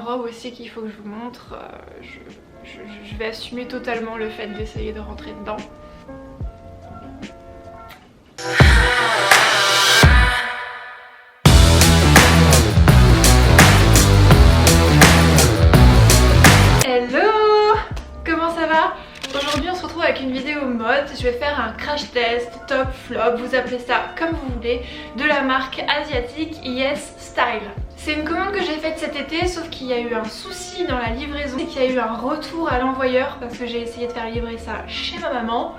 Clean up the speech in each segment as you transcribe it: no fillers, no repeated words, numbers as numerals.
robe aussi qu'il faut que je vous montre. Je vais assumer totalement le fait d'essayer de rentrer dedans. Hello! Comment ça va? Aujourd'hui on se retrouve avec une vidéo mode. Je vais faire un crash test, top, flop, vous appelez ça comme vous voulez, de la marque asiatique Yes Style. C'est une commande que j'ai faite cet été, sauf qu'il y a eu un souci dans la livraison et qu'il y a eu un retour à l'envoyeur parce que j'ai essayé de faire livrer ça chez ma maman.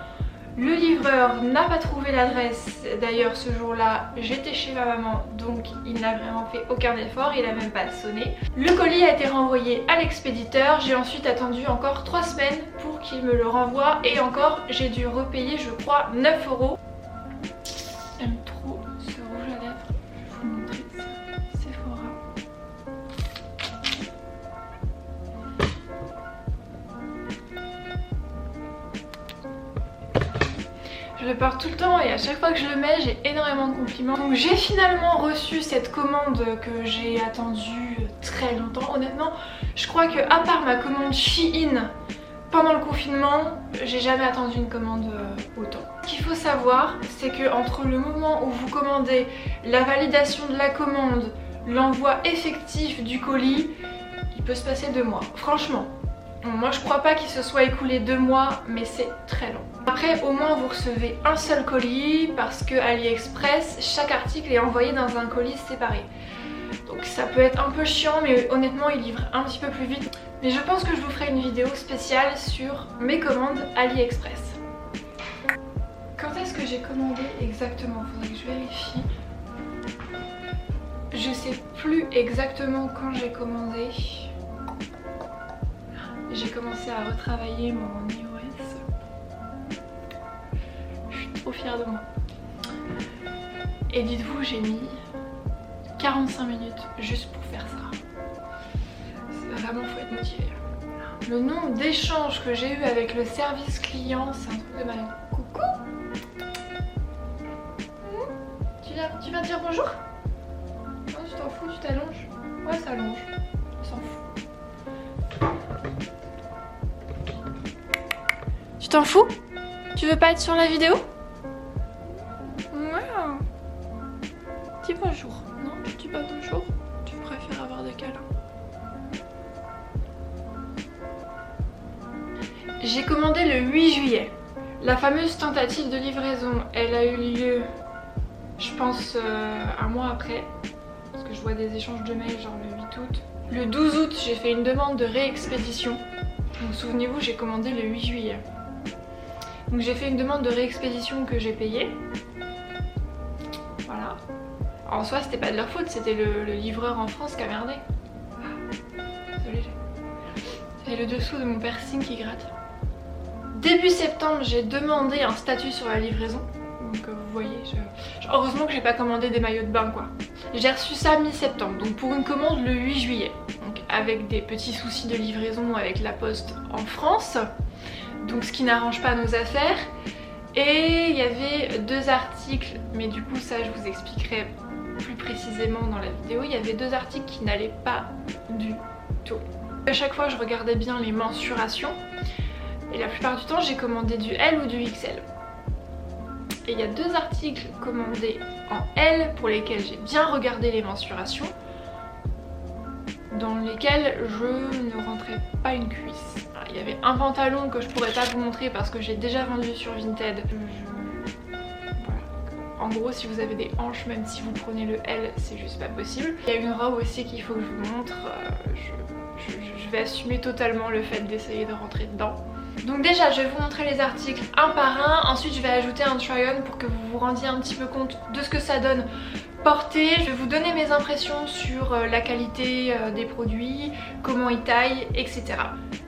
Le livreur n'a pas trouvé l'adresse, d'ailleurs ce jour-là j'étais chez ma maman donc il n'a vraiment fait aucun effort, il a même pas sonné. Le colis a été renvoyé à l'expéditeur, j'ai ensuite attendu encore 3 semaines pour qu'il me le renvoie et encore j'ai dû repayer je crois 9 €. J'aime trop ce rouge à lèvres, je vais vous montrer ça, Sephora. Je le porte tout le temps et à chaque fois que je le mets j'ai énormément de compliments. Donc j'ai finalement reçu cette commande que j'ai attendue très longtemps. Honnêtement je crois que à part ma commande Shein pendant le confinement, j'ai jamais attendu une commande autant. Ce qu'il faut savoir c'est que entre le moment où vous commandez, la validation de la commande, l'envoi effectif du colis, il peut se passer 2 mois. Franchement. Moi je crois pas qu'il se soit écoulé 2 mois mais c'est très long. Après au moins vous recevez un seul colis parce que AliExpress chaque article est envoyé dans un colis séparé. Donc ça peut être un peu chiant mais honnêtement il livre un petit peu plus vite. Mais je pense que je vous ferai une vidéo spéciale sur mes commandes AliExpress. Quand est-ce que j'ai commandé exactement? Faudrait que je vérifie. Je sais plus exactement quand j'ai commandé. J'ai commencé à retravailler mon iOS. Je suis trop fière de moi. Et dites-vous, j'ai mis 45 minutes juste pour faire ça. Vraiment, faut être motivé. Le nombre d'échanges que j'ai eu avec le service client, c'est un truc de malade. Coucou! Tu viens dire bonjour? Non, tu t'en fous, tu t'allonges? Ouais, ça allonge. On s'en fout. Tu t'en fous? Tu veux pas être sur la vidéo? Ouais. Dis bonjour. Non, tu dis pas bonjour. Tu préfères avoir des câlins. J'ai commandé le 8 juillet. La fameuse tentative de livraison, elle a eu lieu, je pense, un mois après. Parce que je vois des échanges de mails genre le 8 août. Le 12 août, j'ai fait une demande de réexpédition. Donc souvenez-vous, j'ai commandé le 8 juillet. Donc j'ai fait une demande de réexpédition que j'ai payée. Voilà. En soi c'était pas de leur faute, c'était le livreur en France qui a merdé. Désolée. C'est le dessous de mon piercing qui gratte. Début septembre j'ai demandé un statut sur la livraison. Donc vous voyez, heureusement que j'ai pas commandé des maillots de bain quoi. J'ai reçu ça mi-septembre, donc pour une commande le 8 juillet. Donc avec des petits soucis de livraison avec la poste en France. Donc ce qui n'arrange pas nos affaires. Et il y avait 2 articles, mais du coup ça je vous expliquerai plus précisément dans la vidéo. Il y avait 2 articles qui n'allaient pas du tout. À chaque fois je regardais bien les mensurations. Et la plupart du temps j'ai commandé du L ou du XL. Et il y a 2 articles commandés en L pour lesquels j'ai bien regardé les mensurations, dans lesquels je ne rentrais pas une cuisse. Il y avait un pantalon que je pourrais pas vous montrer parce que j'ai déjà vendu sur Vinted. Voilà. En gros si vous avez des hanches, même si vous prenez le L, c'est juste pas possible. Il y a une robe aussi qu'il faut que je vous montre. Je vais assumer totalement le fait d'essayer de rentrer dedans. Donc déjà je vais vous montrer les articles un par un, ensuite je vais ajouter un try-on pour que vous vous rendiez un petit peu compte de ce que ça donne porté. Je vais vous donner mes impressions sur la qualité des produits, comment ils taillent, etc.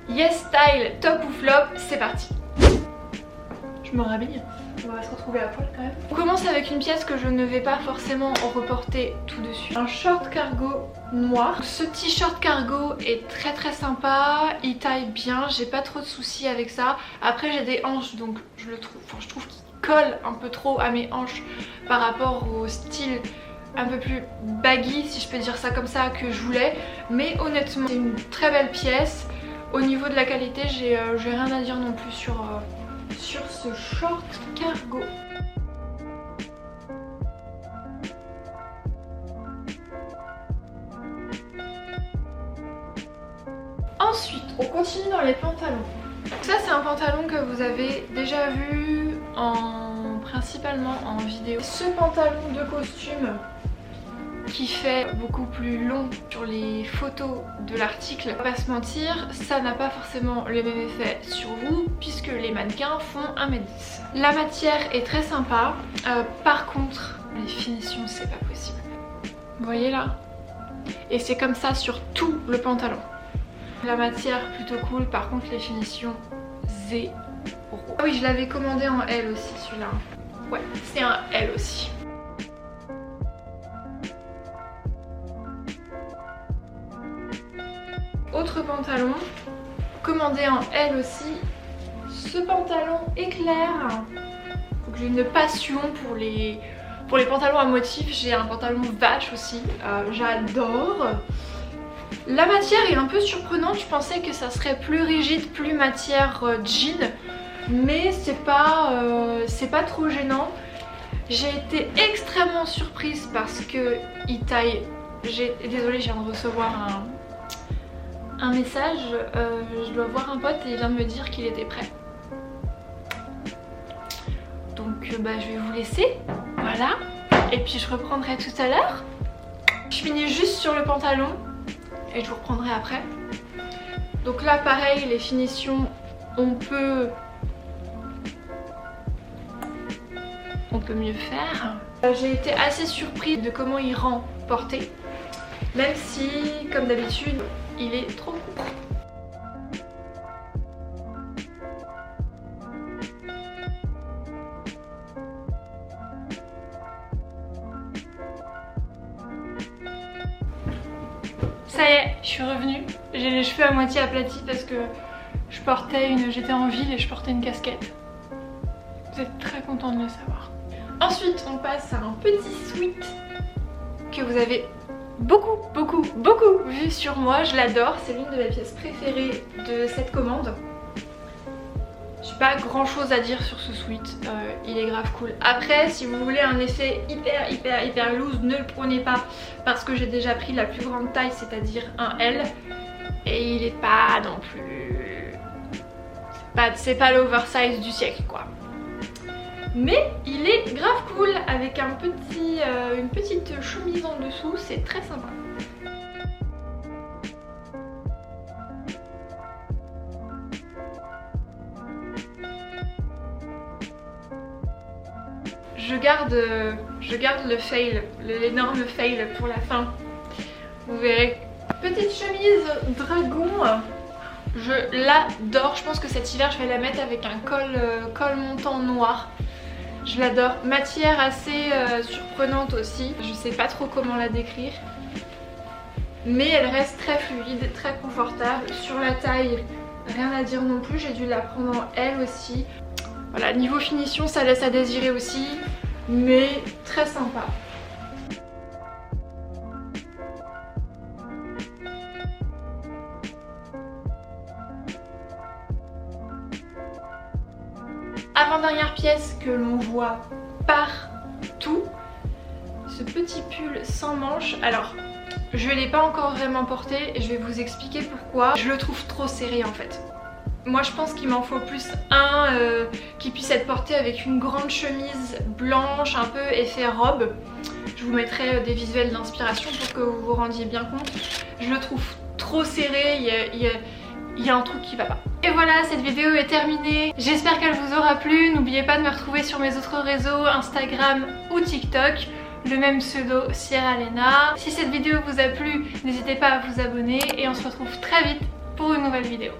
Yes Style, top ou flop, c'est parti. Je me rhabille, on va se retrouver à poil quand même. On commence avec une pièce que je ne vais pas forcément reporter tout de suite. Un short cargo noir. Ce t-shirt cargo est très sympa, il taille bien, j'ai pas trop de soucis avec ça. Après j'ai des hanches donc je trouve qu'il colle un peu trop à mes hanches par rapport au style un peu plus baggy, si je peux dire ça comme ça, que je voulais. Mais honnêtement, c'est une très belle pièce. Au niveau de la qualité, j'ai rien à dire non plus sur ce short cargo. Ensuite, on continue dans les pantalons. Ça, c'est un pantalon que vous avez déjà vu principalement en vidéo. Ce pantalon de costume qui fait beaucoup plus long sur les photos de l'article. On va pas se mentir, ça n'a pas forcément le même effet sur vous puisque les mannequins font 1m10. La matière est très sympa. Par contre, les finitions, c'est pas possible. Vous voyez là? Et c'est comme ça sur tout le pantalon. La matière plutôt cool, par contre les finitions, zéro. Ah oui, je l'avais commandé en L aussi celui-là. Ouais, c'est un L aussi. Autre pantalon, commandé en L aussi. Ce pantalon éclair. Donc j'ai une passion pour les pantalons à motifs. J'ai un pantalon vache aussi, j'adore. La matière est un peu surprenante, je pensais que ça serait plus rigide, plus matière jean, mais c'est pas trop gênant. J'ai été extrêmement surprise parce que il taille. Désolée, je viens de recevoir un message, je dois voir un pote et il vient de me dire qu'il était prêt. Donc je vais vous laisser, voilà, et puis je reprendrai tout à l'heure. Je finis juste sur le pantalon. Et je vous reprendrai après. Donc là pareil, les finitions, on peut mieux faire. J'ai été assez surprise de comment il rend porté, même si comme d'habitude il est trop court. Ça y est, je suis revenue. J'ai les cheveux à moitié aplatis parce que j'étais en ville et je portais une casquette. Vous êtes très contents de le savoir. Ensuite, on passe à un petit sweat que vous avez beaucoup vu sur moi. Je l'adore, c'est l'une de mes pièces préférées de cette commande. J'ai pas grand chose à dire sur ce sweat, il est grave cool. Après, si vous voulez un effet hyper loose, ne le prenez pas parce que j'ai déjà pris la plus grande taille, c'est-à-dire un L. Et il est pas non plus... C'est pas l'oversize du siècle quoi. Mais il est grave cool avec une petite chemise en dessous, c'est très sympa. Je garde le fail, l'énorme fail pour la fin. Vous verrez. Petite chemise dragon, je l'adore. Je pense que cet hiver je vais la mettre avec un col montant noir. Je l'adore. Matière assez surprenante aussi. Je sais pas trop comment la décrire. Mais elle reste très fluide, très confortable. Sur la taille, rien à dire non plus. J'ai dû la prendre en L aussi. Voilà, niveau finition, ça laisse à désirer aussi. Mais très sympa. Avant-dernière pièce que l'on voit partout, ce petit pull sans manches. Alors, je ne l'ai pas encore vraiment porté et je vais vous expliquer pourquoi. Je le trouve trop serré en fait. Moi je pense qu'il m'en faut plus un qui puisse être porté avec une grande chemise blanche, un peu effet robe. Je vous mettrai des visuels d'inspiration pour que vous vous rendiez bien compte. Je le trouve trop serré, il y a un truc qui va pas. Et voilà, cette vidéo est terminée. J'espère qu'elle vous aura plu. N'oubliez pas de me retrouver sur mes autres réseaux, Instagram ou TikTok. Le même pseudo, Sierra Lena. Si cette vidéo vous a plu, n'hésitez pas à vous abonner et on se retrouve très vite pour une nouvelle vidéo.